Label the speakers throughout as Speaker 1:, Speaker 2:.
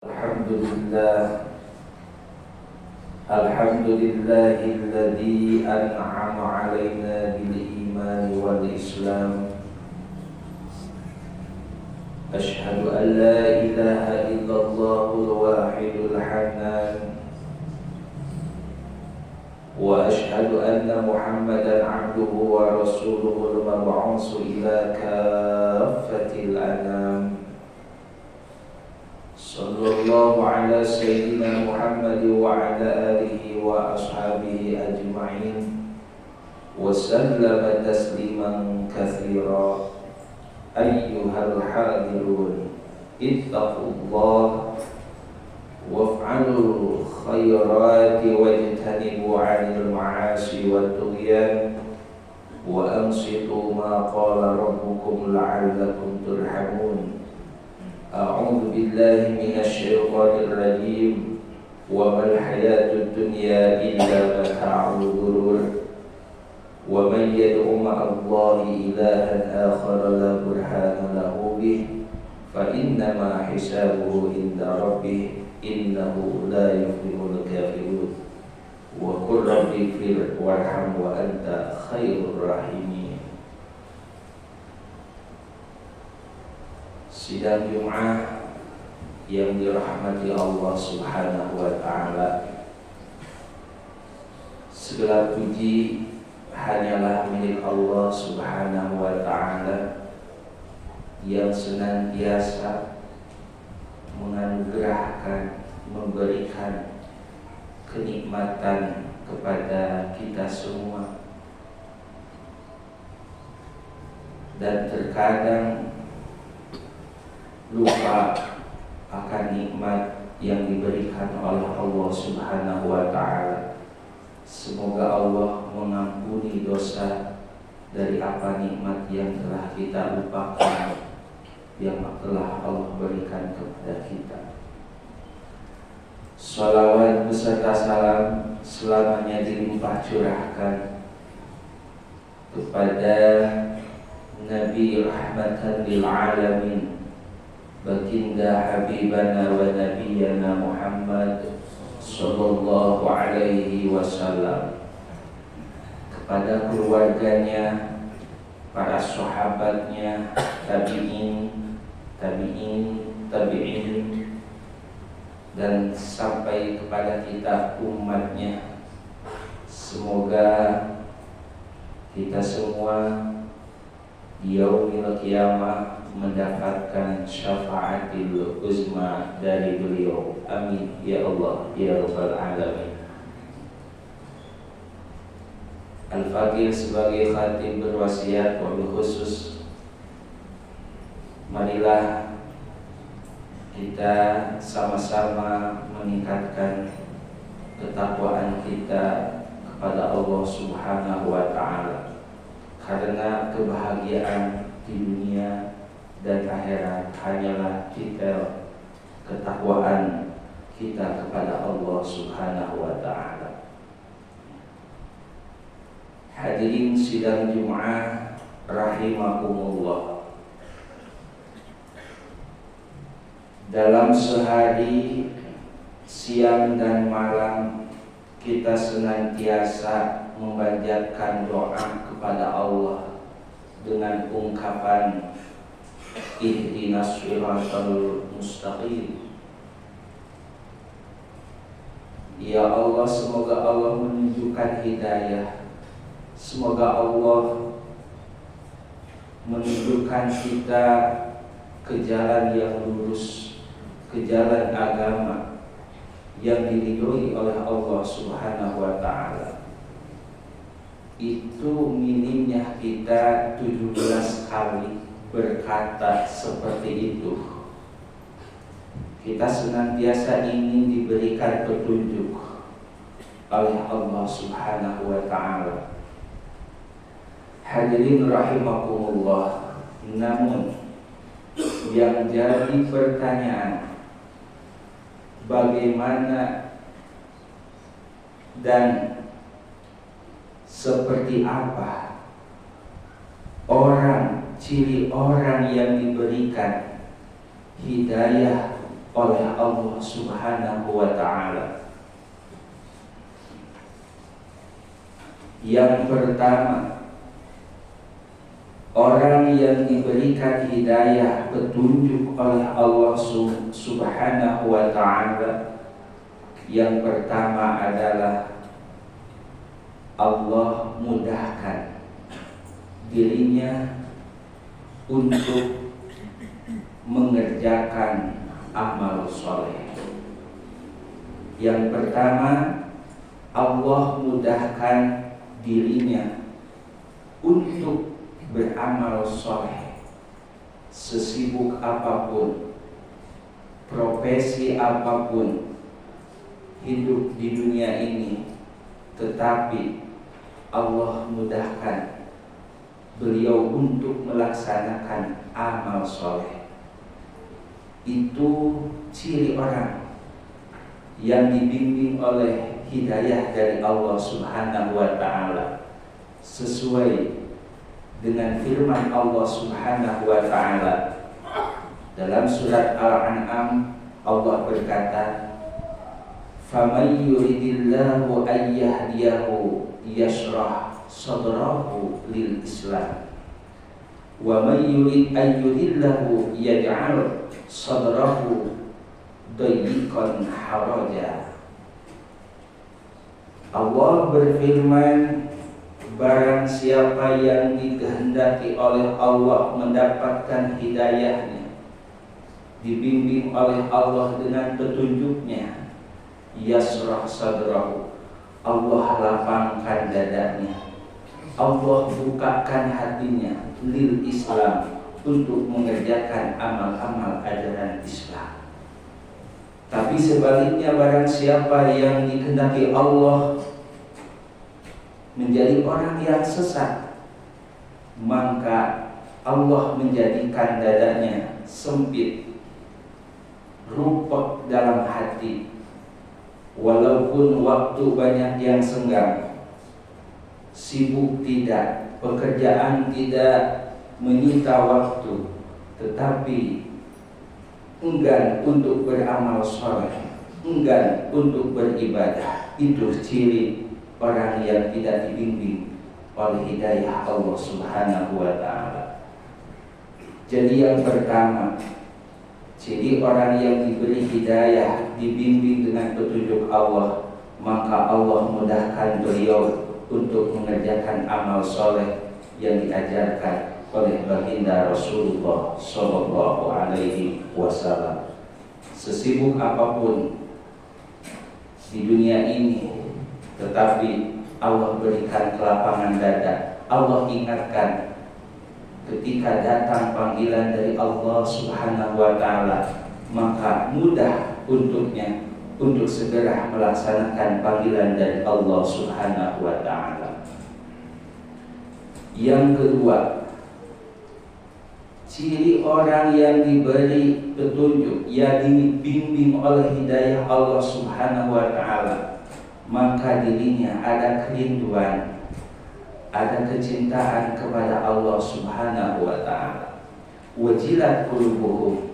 Speaker 1: Alhamdulillahilladzi an'ama 'alaina bil iman wal islam. Asyhadu an la ilaha illallahul wahidul hannan. Wa asyhadu anna Muhammadan 'abduhu wa rasuluhul mab'uutsu ila kaffatil anam. Sallallahu ala sayyidina Muhammad wa ala alihi wa ashabihi ajma'in wa sallama tasliman katsira. Ayyuhal hadirun, ittaqullah waf'alul khairati wajtanibu 'anil ma'asi wat tughyan wa ansitu ma qala rabbukum la'allakum turhamun. A'udzu billahi minasy syaithanir rajim. Wa mal hayatud dunya illa mata'ul ghurur. Wa man yad'u ma'allahi ilahan akhar la burhana lahu bih fa innama hisabuhu 'inda rabbih innahu la yuflihul kafirun. Wa qul rabbi ighfir warham wa anta khairur rahimin. Sidang Jum'ah yang dirahmati Allah Subhanahu wa ta'ala, segala puji hanyalah milik Allah Subhanahu wa ta'ala yang senantiasa menganugerahkan, memberikan kenikmatan kepada kita semua, dan terkadang lupa akan nikmat yang diberikan oleh Allah Subhanahu wa ta'ala. Semoga Allah mengampuni dosa dari apa nikmat yang telah kita lupakan, yang telah Allah berikan kepada kita. Shalawat beserta salam selamanya dilimpah curahkan kepada Nabi rahmatan lil alamin, baginda habibana wa nabiyana Muhammad sallallahu alaihi wasallam, kepada keluarganya, para sahabatnya, tabi'in, dan sampai kepada kita umatnya. Semoga kita semua di yaumil qiyamah mendapatkan syafaatil uzma dari beliau. Amin ya Allah ya rabbal alamin. Al-Faqih sebagai khatib berwasiat wabil khusus, marilah kita sama-sama meningkatkan ketakwaan kita kepada Allah Subhanahu wa ta'ala, karena kebahagiaan di dunia dan akhirat hanyalah kita ketakwaan kita kepada Allah Subhanahu wa ta'ala. Hadirin sidang Jum'ah rahimakumullah. Dalam sehari, siang dan malam, kita senantiasa memanjatkan doa kepada Allah dengan ungkapan ihdinas shiratal mustaqim. Ya Allah, semoga Allah menunjukkan hidayah, semoga Allah menunjukkan kita ke jalan yang lurus, ke jalan agama yang diridhoi oleh Allah Subhanahu wa ta'ala. Itu minimnya kita 17 kali berkata seperti itu. Kita senantiasa ingin diberikan petunjuk oleh Allah Subhanahu wa ta'ala. Hadirin rahimakumullah. Namun yang jadi pertanyaan, bagaimana dan seperti apa ciri orang yang diberikan hidayah oleh Allah Subhanahu wa ta'ala. Yang pertama, orang yang diberikan hidayah petunjuk oleh Allah Subhanahu wa ta'ala, yang pertama adalah Allah mudahkan dirinya untuk mengerjakan amal soleh. Yang pertama, Allah mudahkan dirinya untuk beramal soleh, sesibuk apapun, profesi apapun hidup di dunia ini, tetapi Allah mudahkan beliau untuk melaksanakan amal soleh. Itu ciri orang yang dibimbing oleh hidayah dari Allah Subhanahu wa ta'ala, sesuai dengan firman Allah Subhanahu wa ta'ala dalam surat Al-An'am. Allah berkata, "Faman yuridillahu an yahdiyahu yashrah sadrahu lil Islam, wa man yurid an yudillahu yaj'al sadrahu dayiqan haraja." Allah berfirman, barang siapa yang dikehendaki oleh Allah mendapatkan hidayahnya, dibimbing oleh Allah dengan petunjuknya, yasrah sadrahu, Allah lapangkan dadanya, Allah bukakan hatinya lil Islam, untuk mengerjakan amal-amal ajaran Islam. Tapi sebaliknya, barang siapa yang dikehendaki Allah menjadi orang yang sesat, maka Allah menjadikan dadanya sempit, rupek dalam hati. Walaupun waktu banyak yang senggang, sibuk tidak, pekerjaan tidak menyita waktu, tetapi enggan untuk beramal soleh, enggan untuk beribadah. Itu ciri orang yang tidak dibimbing oleh hidayah Allah Subhanahu wa ta'ala. Jadi yang pertama, ciri orang yang diberi hidayah, dibimbing dengan petunjuk Allah, maka Allah mudahkan beliau untuk mengerjakan amal soleh yang diajarkan oleh baginda Rasulullah Sallallahu Alaihi Wasallam. Sesibuk apapun di dunia ini, tetapi Allah berikan kelapangan dada. Allah ingatkan ketika datang panggilan dari Allah Subhanahu wa ta'ala, maka mudah untuknya untuk segera melaksanakan panggilan dari Allah Subhanahu wa ta'ala. Yang kedua, ciri orang yang diberi petunjuk, yang dibimbing oleh hidayah Allah Subhanahu wa ta'ala, maka dirinya ada kerinduan, ada kecintaan kepada Allah Subhanahu wa ta'ala. Wajilat qulubuhum,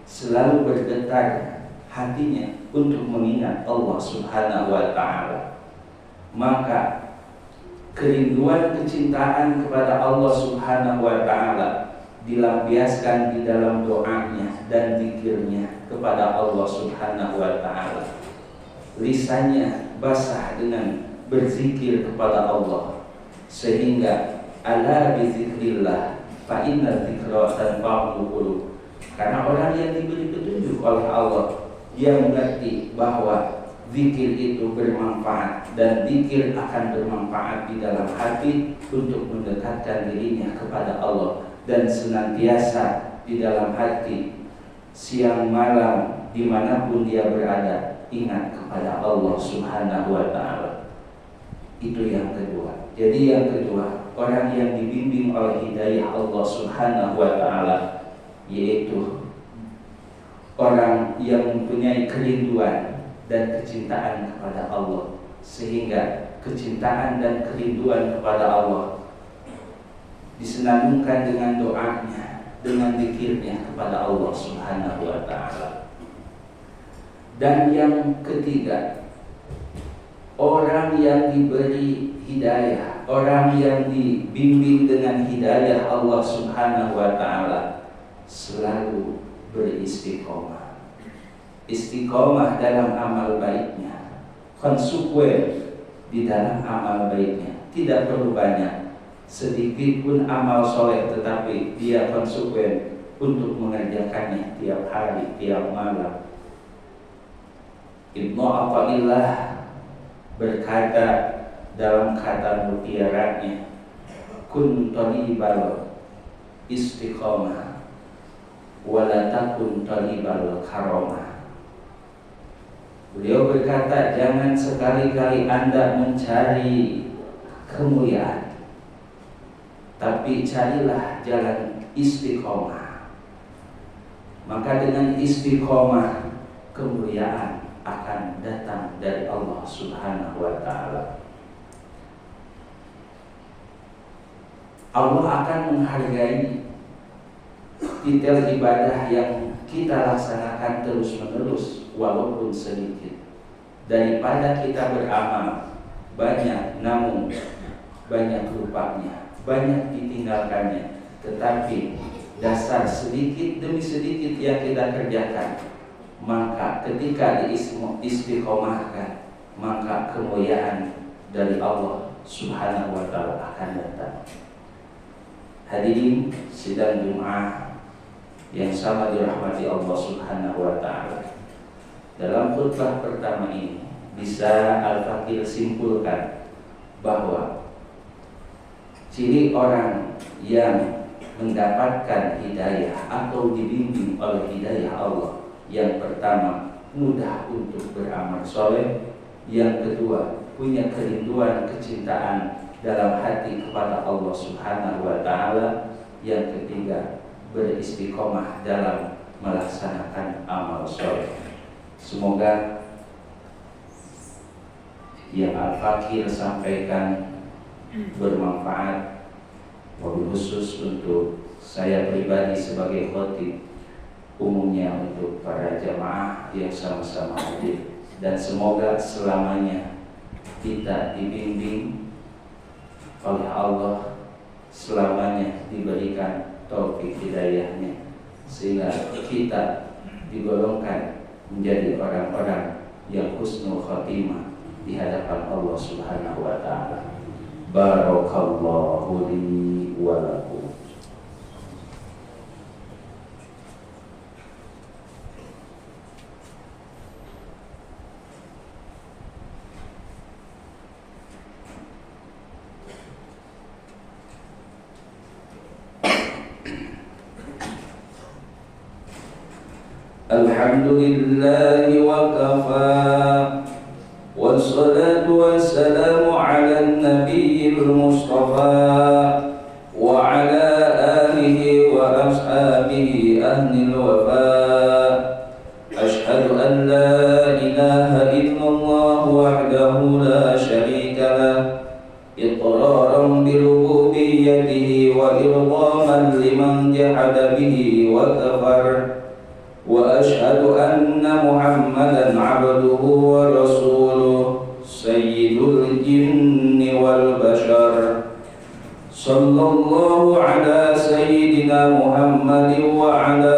Speaker 1: selalu bergetar hatinya untuk mengingat Allah Subhanahu wa ta'ala. Maka kerinduan, kecintaan kepada Allah Subhanahu wa ta'ala dilampiaskan di dalam doanya dan zikirnya kepada Allah Subhanahu wa ta'ala. Lisannya basah dengan berzikir kepada Allah, sehingga ala bizikrillah fa inna dzikra tanfa'ul qulub. Karena orang yang diberi petunjuk oleh Allah, dia mengerti bahwa zikir itu bermanfaat, dan zikir akan bermanfaat di dalam hati untuk mendekatkan dirinya kepada Allah, dan senantiasa di dalam hati siang malam dimanapun dia berada ingat kepada Allah Subhanahu wa ta'ala. Itu yang kedua. Jadi yang kedua, orang yang dibimbing oleh hidayah Allah Subhanahu wa ta'ala, yaitu orang yang mempunyai kerinduan dan kecintaan kepada Allah, sehingga kecintaan dan kerinduan kepada Allah disenandungkan dengan doanya, dengan zikirnya kepada Allah Subhanahu wa ta'ala. Dan yang ketiga, orang yang diberi hidayah, orang yang dibimbing dengan hidayah Allah Subhanahu wa ta'ala, selalu beristiqomah. Istiqomah dalam amal baiknya, konsekuen di dalam amal baiknya. Tidak perlu banyak, sedikit pun amal soleh, tetapi dia konsekuen untuk mengerjakannya tiap hari, tiap malam. Ibnu Athaillah berkata dalam kata mutiaranya, kun talibal istiqomah wala takun talibal karomah. Beliau berkata, jangan sekali-kali Anda mencari kemuliaan, tapi carilah jalan istiqomah. Maka dengan istiqomah, kemuliaan akan datang dari Allah Subhanahu wa ta'ala. Allah akan menghargai detail ibadah yang kita laksanakan terus-menerus walaupun sedikit, daripada kita beramal banyak namun banyak lupanya, banyak ditinggalkannya. Tetapi dasar sedikit demi sedikit yang kita kerjakan, maka ketika diistiqomahkan, maka kemuliaan dari Allah Subhanahu wa ta'ala akan datang. Hadirin sidang Jumat yang sama dirahmati Allah Subhanahu wa ta'ala, dalam khutbah pertama ini bisa Al-Fakir simpulkan bahwa ciri orang yang mendapatkan hidayah atau dibimbing oleh hidayah Allah, yang pertama, mudah untuk beramal soleh. Yang kedua, punya kerinduan, kecintaan dalam hati kepada Allah Subhanahu wa ta'ala. Yang ketiga, beristiqomah dalam melaksanakan amal soleh. Semoga yang Al-Fakir sampaikan bermanfaat, wabil khusus untuk saya pribadi sebagai khotib, umumnya untuk para jamaah yang sama-sama hadir. Dan semoga selamanya kita dibimbing oleh Allah, selamanya diberikan taufik hidayahnya, sehingga kita digolongkan menjadi orang-orang yang husnul khatimah di hadapan Allah Subhanahu wa ta'ala. Barakallahu li wa lakum. Alhamdulillahi wa kafa, wassalatu wassalamu ala nabiyil mustafa wa ala alihi wa ashabihi ahlil wafa. Ashhadu an la ilaha illallah wahdahu la syarika lah, iqraran bi rububiyyatihi wa irghaman liman jahada bihi wa kafar. Wa ashhadu anna Muhammadan abduhu wa rasuluh, sayyidul jinni wal bashar. Sallallahu ala sayyidina Muhammadin wa ala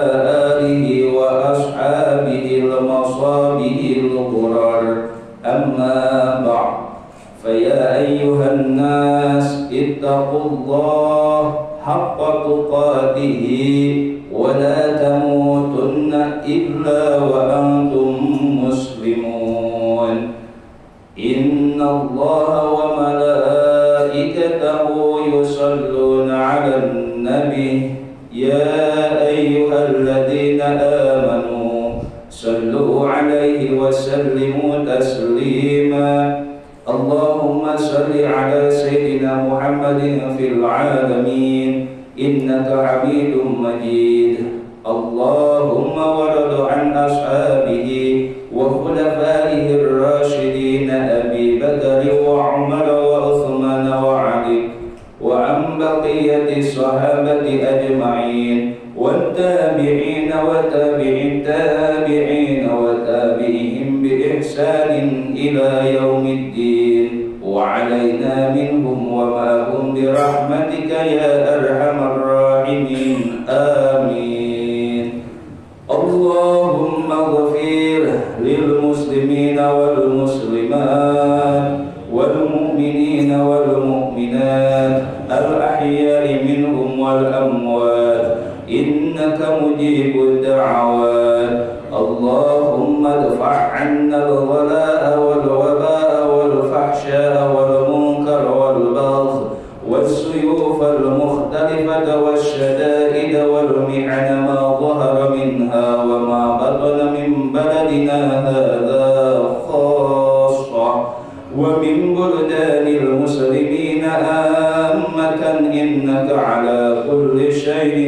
Speaker 1: alihi wa ashabihi al-masabihi al-qurar. Amma ba'd, faya ayyuhan nas ittaqullah haqqa tuqatihi wa la tamutunna illa wa antum muslimun. Inna Allaha wa malaikatahu yusalluna 'alan nabi, ya ayyuhalladzina amanu sallu 'alaihi wa sallimu taslima. Allahumma salli 'ala sayyidina Muhammadin fil 'alamin innaka Hamidum Majid. Allahumma warad an ashabihi wa khulafaihi ar-rasyidin Abi Bakar wa Umar wa Uthman wa Ali wa an baqiyati sahabati ajma'in wa tabi'in wa tabi'in tabi'in wa tabi'in إلى يوم الدين وعلينا منهم ومعهم برحمتك يا أرحم الراحمين آمين. اللهم اغفر للمسلمين والمسلمات والمؤمنين والمؤمنات الأحياء منهم والأموات إنك مجيب الدعوات. اللهم ادفع عنا الغلاء والوباء والفحشاء والمنكر والبغي والسيوف المختلفة والشدائد والمحن ما ظهر منها وما بطن من بلدنا هذا خاصة ومن بلدان المسلمين عامة إنك على كل شيء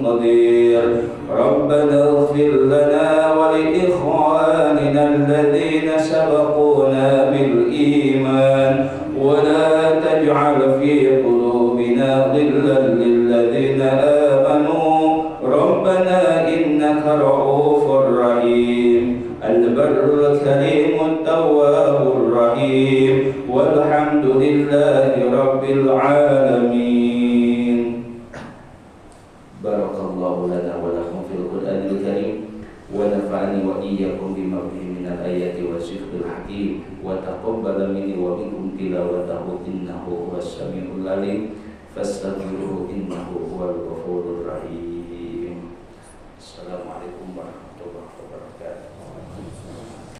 Speaker 1: قدير. ربنا اغفر لنا ولإخواننا الذين سبقونا بالإيمان ولا تجعل في قلوبنا غلا للذين آمنوا ربنا إنك رؤوف رحيم البر الكريم التواب الرحيم والحمد لله رب العالمين. بارك الله لنا ولكم في القرآن الكريم ونفعني وإياكم بما فيه من الآيات والذكر الحكيم وتقبل مني ومنكم تلاوته إنه هو السميع العليم فاستغفروه إنه هو الغفور الرحيم. السلام عليكم.